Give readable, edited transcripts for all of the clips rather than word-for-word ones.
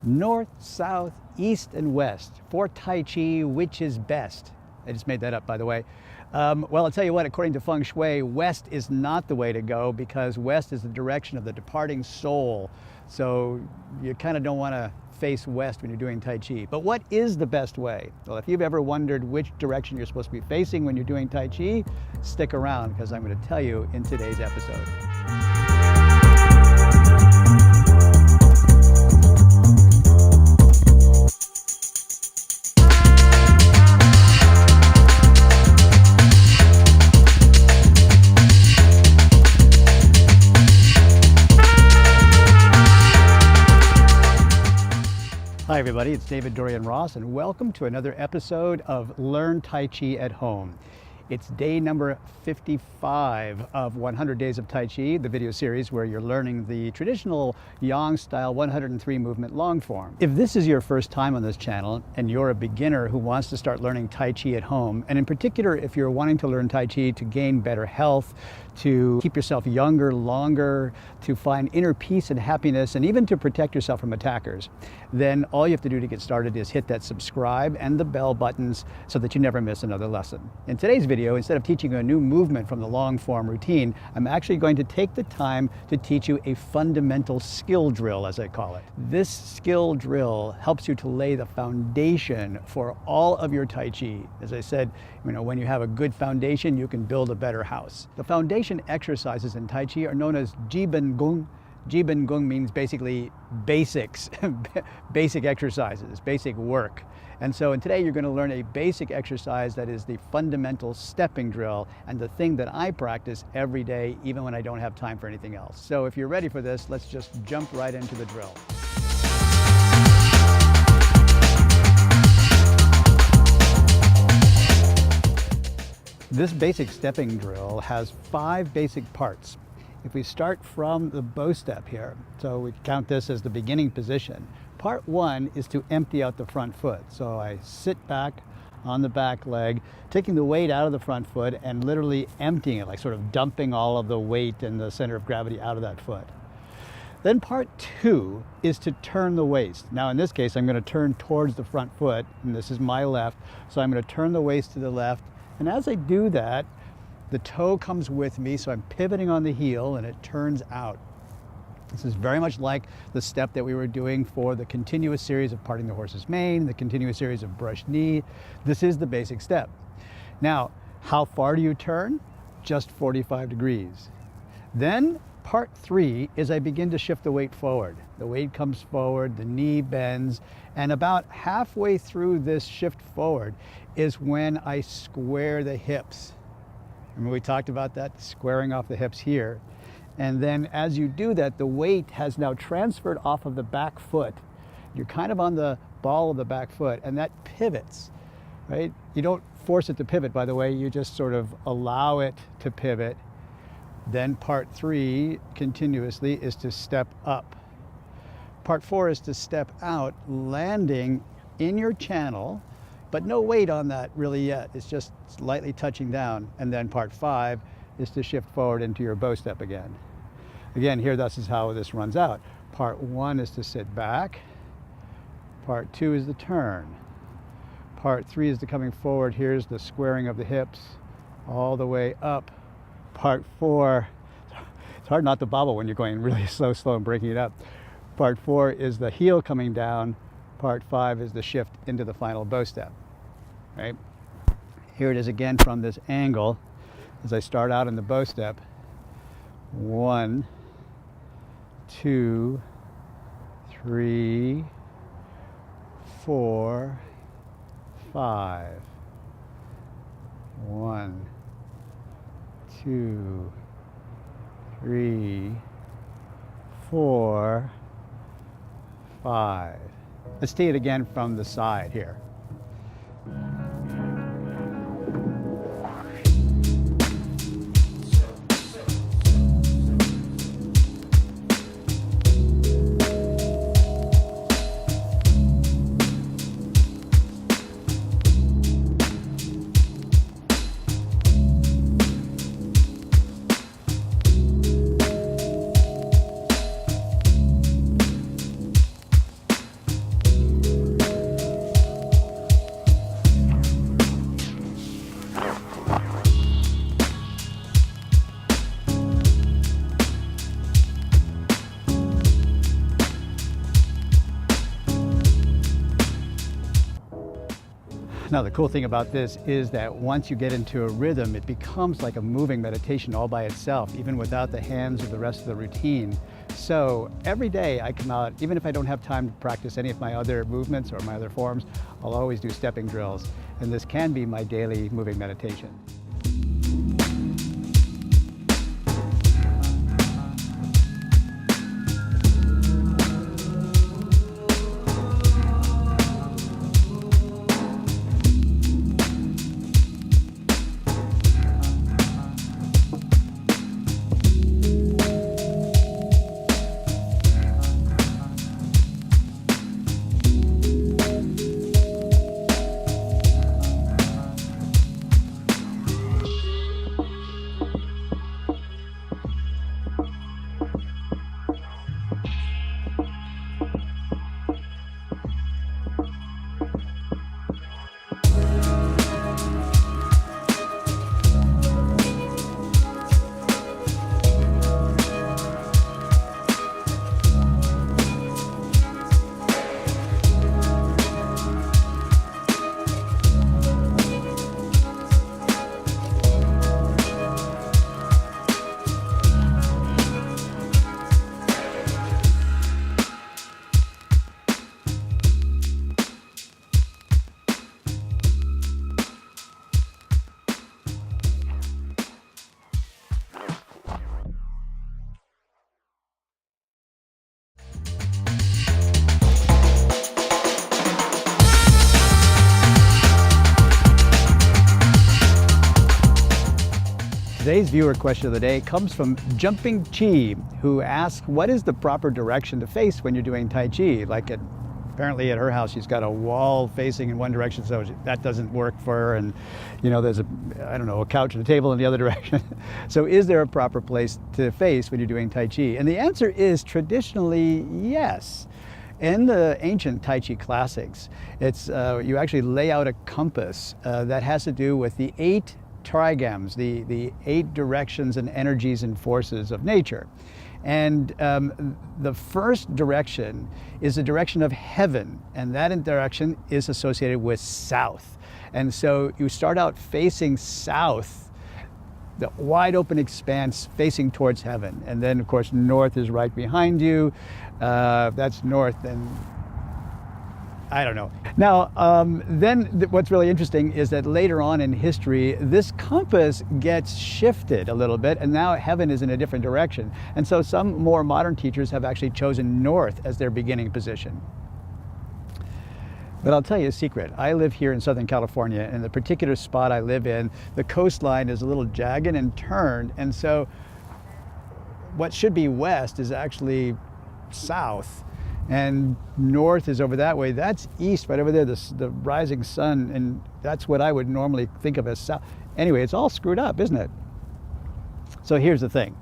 North, south, east, and west. For Tai Chi, which is best? I just made that up, by the way. Well, I'll tell you what, according to Feng Shui, west is not the way to go because west is the direction of the departing soul. So you kind of don't want to face west when you're doing Tai Chi. But what is the best way? Well, if you've ever wondered which direction you're supposed to be facing when you're doing Tai Chi, stick around because I'm going to tell you in today's episode. Hi everybody, it's David-Dorian Ross and welcome to another episode of Learn Tai Chi at Home. It's day number 55 of 100 Days of Tai Chi, the video series where you're learning the traditional Yang style 103 movement long form. If this is your first time on this channel and you're a beginner who wants to start learning Tai Chi at home, and in particular if you're wanting to learn Tai Chi to gain better health, to keep yourself younger, longer, to find inner peace and happiness, and even to protect yourself from attackers, then all you have to do to get started is hit that subscribe and the bell buttons so that you never miss another lesson. In today's video, instead of teaching you a new movement from the long form routine, I'm actually going to take the time to teach you a fundamental skill drill, as I call it. This skill drill helps you to lay the foundation for all of your Tai Chi. As I said, when you have a good foundation, you can build a better house. The foundation exercises in Tai Chi are known as Jiben Gung. Jiben Gung means basically basics, basic exercises, basic work. And so today you're going to learn a basic exercise that is the fundamental stepping drill and the thing that I practice every day, even when I don't have time for anything else. So if you're ready for this, let's just jump right into the drill. This basic stepping drill has 5 basic parts. If we start from the bow step here, so we count this as the beginning position. Part 1 is to empty out the front foot. So I sit back on the back leg, taking the weight out of the front foot and literally emptying it, like sort of dumping all of the weight and the center of gravity out of that foot. Then part 2 is to turn the waist. Now in this case, I'm going to turn towards the front foot, and this is my left. So I'm going to turn the waist to the left. And as I do that, the toe comes with me, so I'm pivoting on the heel and it turns out. This is very much like the step that we were doing for the continuous series of parting the horse's mane, the continuous series of brush knee. This is the basic step. Now, how far do you turn? Just 45 degrees. Then part 3 is I begin to shift the weight forward. The weight comes forward, the knee bends, and about halfway through this shift forward is when I square the hips. Remember we talked about that, squaring off the hips here. And then as you do that, the weight has now transferred off of the back foot. You're kind of on the ball of the back foot, and that pivots, right? You don't force it to pivot, by the way, you just sort of allow it to pivot. Then part 3 continuously is to step up. Part 4 is to step out, landing in your channel, but no weight on that really yet. It's just lightly touching down. And then part 5 is to shift forward into your bow step again. Again, here this is how this runs out. Part 1 is to sit back. Part 2 is the turn. Part 3 is the coming forward. Here's the squaring of the hips all the way up. Part 4, it's hard not to bobble when you're going really slow and breaking it up. Part 4 is the heel coming down. Part 5 is the shift into the final bow step. Right? Here it is again from this angle as I start out in the bow step. 1, 2, 3, 4, 5. 1, 2, 3, 4, 5. Let's see it again from the side here. Now, the cool thing about this is that once you get into a rhythm, it becomes like a moving meditation all by itself, even without the hands or the rest of the routine. So every day I come out, even if I don't have time to practice any of my other movements or my other forms, I'll always do stepping drills. And this can be my daily moving meditation. Today's viewer question of the day comes from Jumping Chi, who asks, what is the proper direction to face when you're doing Tai Chi? Apparently at her house, she's got a wall facing in one direction, so that doesn't work for her. And, there's a couch and a table in the other direction. So is there a proper place to face when you're doing Tai Chi? And the answer is traditionally yes. In the ancient Tai Chi classics, you actually lay out a compass that has to do with the 8 trigrams, the 8 directions and energies and forces of nature. And the first direction is the direction of heaven, and that direction is associated with south. And so you start out facing south, the wide open expanse facing towards heaven. And then of course north is right behind you. That's north, and I don't know. Now, what's really interesting is that later on in history, this compass gets shifted a little bit, and now heaven is in a different direction. And so some more modern teachers have actually chosen north as their beginning position. But I'll tell you a secret. I live here in Southern California, and the particular spot I live in, the coastline is a little jagged and turned, and so what should be west is actually south. And north is over that way. That's east, right over there, the rising sun, and that's what I would normally think of as south. Anyway, it's all screwed up, isn't it? So here's the thing.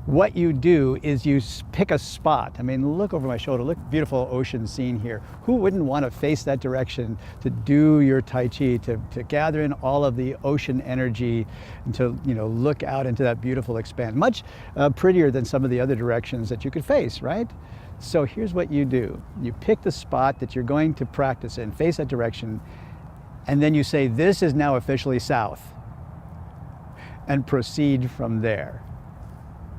What you do is you pick a spot. I mean, look over my shoulder, look, beautiful ocean scene here. Who wouldn't want to face that direction to do your Tai Chi, to gather in all of the ocean energy, and to look out into that beautiful expanse? Much prettier than some of the other directions that you could face, right? So here's what you do. You pick the spot that you're going to practice in, face that direction, and then you say, this is now officially south, and proceed from there.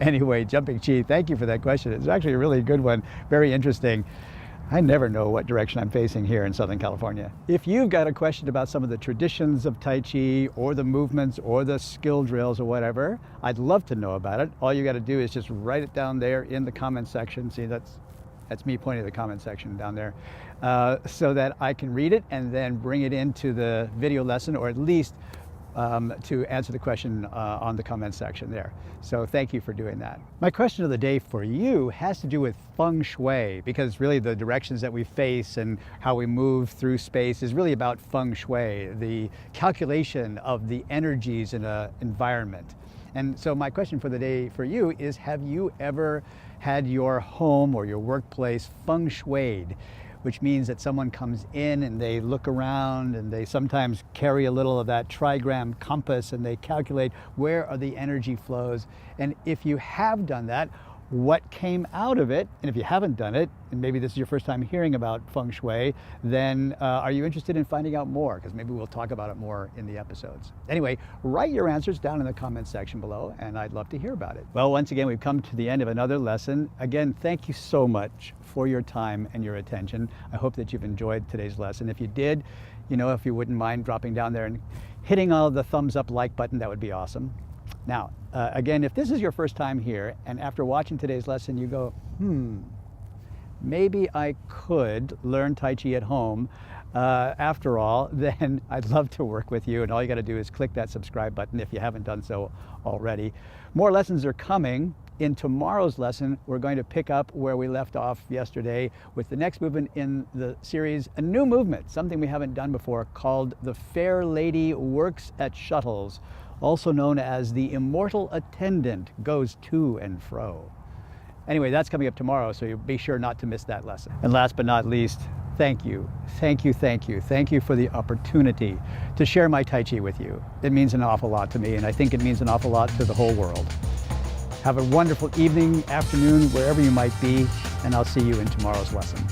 Anyway, Jumping Chi, thank you for that question. It's actually a really good one, very interesting. I never know what direction I'm facing here in Southern California. If you've got a question about some of the traditions of Tai Chi, or the movements, or the skill drills, or whatever, I'd love to know about it. All you got to do is just write it down there in the comment section. See, that's me pointing to the comment section down there, so that I can read it and then bring it into the video lesson, or at least to answer the question on the comment section there. So thank you for doing that. My question of the day for you has to do with Feng Shui, because really the directions that we face and how we move through space is really about Feng Shui, the calculation of the energies in an environment. And so my question for the day for you is, have you ever had your home or your workplace Feng Shuied? Which means that someone comes in and they look around, and they sometimes carry a little of that trigram compass, and they calculate where are the energy flows. And if you have done that, what came out of it. And if you haven't done it, and maybe this is your first time hearing about Feng Shui, then are you interested in finding out more? Because maybe we'll talk about it more in the episodes. Anyway, write your answers down in the comments section below, and I'd love to hear about it. Well, once again, we've come to the end of another lesson. Again, thank you so much for your time and your attention. I hope that you've enjoyed today's lesson. If you did, if you wouldn't mind dropping down there and hitting all the thumbs up like button, that would be awesome. Now, again, if this is your first time here, and after watching today's lesson you go, maybe I could learn Tai Chi at home after all, then I'd love to work with you, and all you got to do is click that subscribe button if you haven't done so already. More lessons are coming. In tomorrow's lesson, we're going to pick up where we left off yesterday with the next movement in the series, a new movement, something we haven't done before, called The Fair Lady Works at Shuttles, also known as the Immortal Attendant Goes To and Fro. Anyway, that's coming up tomorrow, so you be sure not to miss that lesson. And last but not least, thank you. Thank you for the opportunity to share my Tai Chi with you. It means an awful lot to me, and I think it means an awful lot to the whole world. Have a wonderful evening, afternoon, wherever you might be, and I'll see you in tomorrow's lesson.